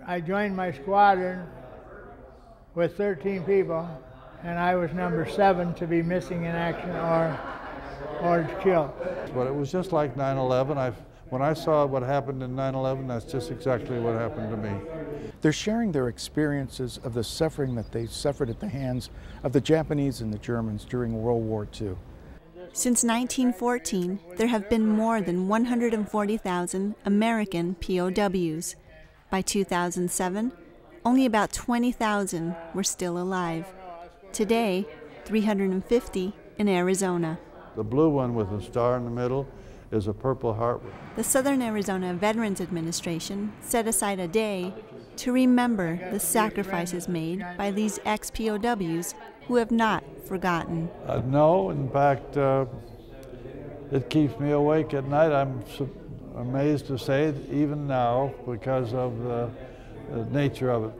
I joined my squadron with 13 people, and I was number 7 to be missing in action or killed. But it was just like 9/11. When I saw what happened in 9/11, that's just exactly what happened to me. They're sharing their experiences of the suffering that they suffered at the hands of the Japanese and the Germans during World War II. Since 1914, there have been more than 140,000 American POWs. By 2007, only about 20,000 were still alive. Today, 350 in Arizona. The blue one with a star in the middle is a Purple Heart. The Southern Arizona Veterans Administration set aside a day to remember the sacrifices made by these ex-POWs who have not forgotten. No, in fact, it keeps me awake at night. I'm amazed to say, even now, because of the nature of it.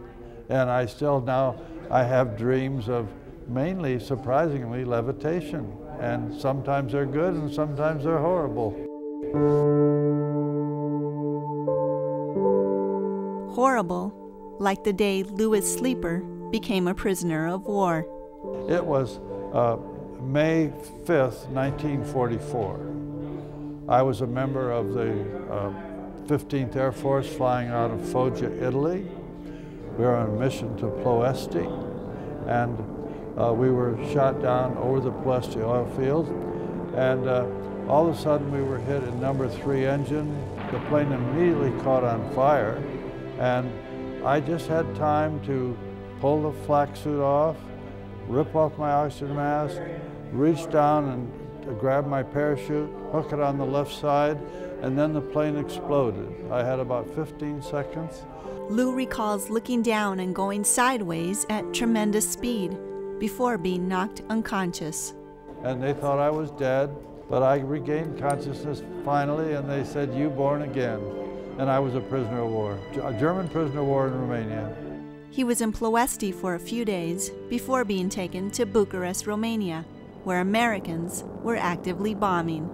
And I still now, I have dreams of mainly, surprisingly, levitation. And sometimes they're good and sometimes they're horrible. Horrible, like the day Lew Sleeper became a prisoner of war. It was May 5th, 1944. I was a member of the 15th Air Force flying out of Foggia, Italy. We were on a mission to Ploesti, and we were shot down over the Ploesti oil field, and all of a sudden we were hit in number 3 engine. The plane immediately caught on fire, and I just had time to pull the flak suit off, rip off my oxygen mask, reach down and grab my parachute, hook it on the left side, and then the plane exploded. I had about 15 seconds. Lew recalls looking down and going sideways at tremendous speed before being knocked unconscious. And they thought I was dead, but I regained consciousness finally, and they said, "You born again." And I was a prisoner of war, a German prisoner of war in Romania. He was in Ploesti for a few days before being taken to Bucharest, Romania, where Americans were actively bombing.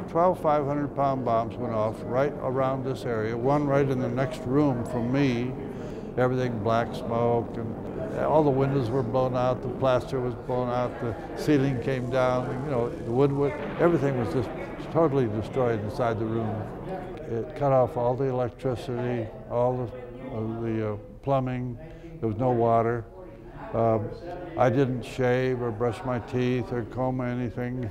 12 500-pound bombs went off right around this area, one right in the next room from me. Everything black smoke, and all the windows were blown out, the plaster was blown out, the ceiling came down, you know, the wood, everything was just totally destroyed inside the room. It cut off all the electricity, all the plumbing, there was no water. I didn't shave or brush my teeth or comb anything,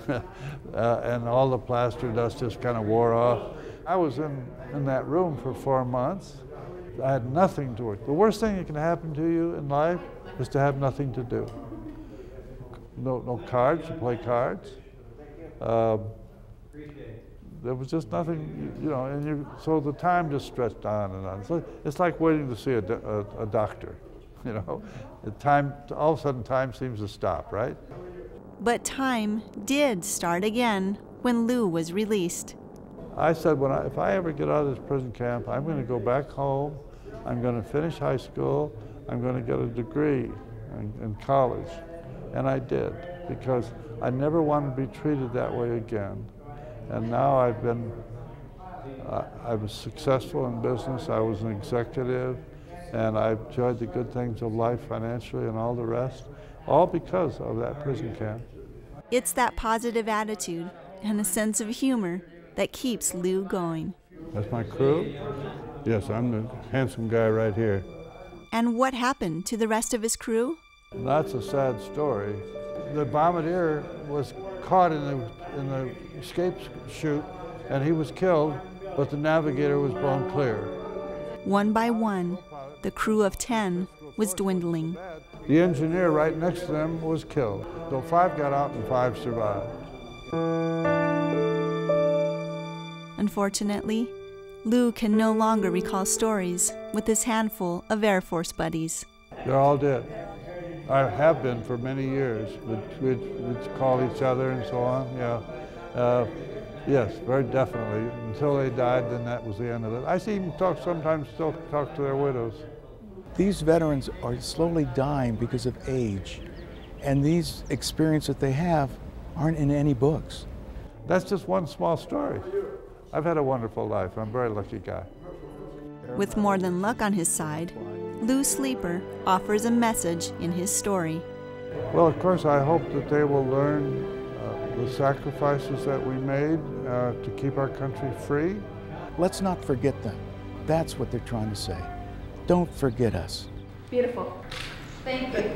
and all the plaster dust just kind of wore off. I was in that room for 4 months. I had nothing to work. The worst thing that can happen to you in life is to have nothing to do. No cards, to play cards. There was just nothing, you know, and so the time just stretched on and on. So it's like waiting to see a doctor, you know. The time, all of a sudden time seems to stop, right? But time did start again when Lew was released. I said, if I ever get out of this prison camp, I'm going to go back home, I'm going to finish high school, I'm going to get a degree in college. And I did, because I never wanted to be treated that way again. And now I was successful in business, I was an executive, and I enjoyed the good things of life financially and all the rest, all because of that prison camp. It's that positive attitude and a sense of humor that keeps Lew going. That's my crew? Yes, I'm the handsome guy right here. And what happened to the rest of his crew? That's a sad story. The bombardier was caught in the escape chute, and he was killed, but the navigator was blown clear. One by one, the crew of 10 was dwindling. The engineer right next to them was killed. So 5 got out and 5 survived. Unfortunately, Lew can no longer recall stories with his handful of Air Force buddies. They're all dead. I have been for many years. We'd call each other and so on, yeah. Yes, very definitely. Until they died, then that was the end of it. I see them sometimes still talk to their widows. These veterans are slowly dying because of age, and these experiences that they have aren't in any books. That's just one small story. I've had a wonderful life. I'm a very lucky guy. With more than luck on his side, Lew Sleeper offers a message in his story. Well, of course, I hope that they will learn the sacrifices that we made to keep our country free. Let's not forget them. That's what they're trying to say. Don't forget us. Beautiful. Thank you.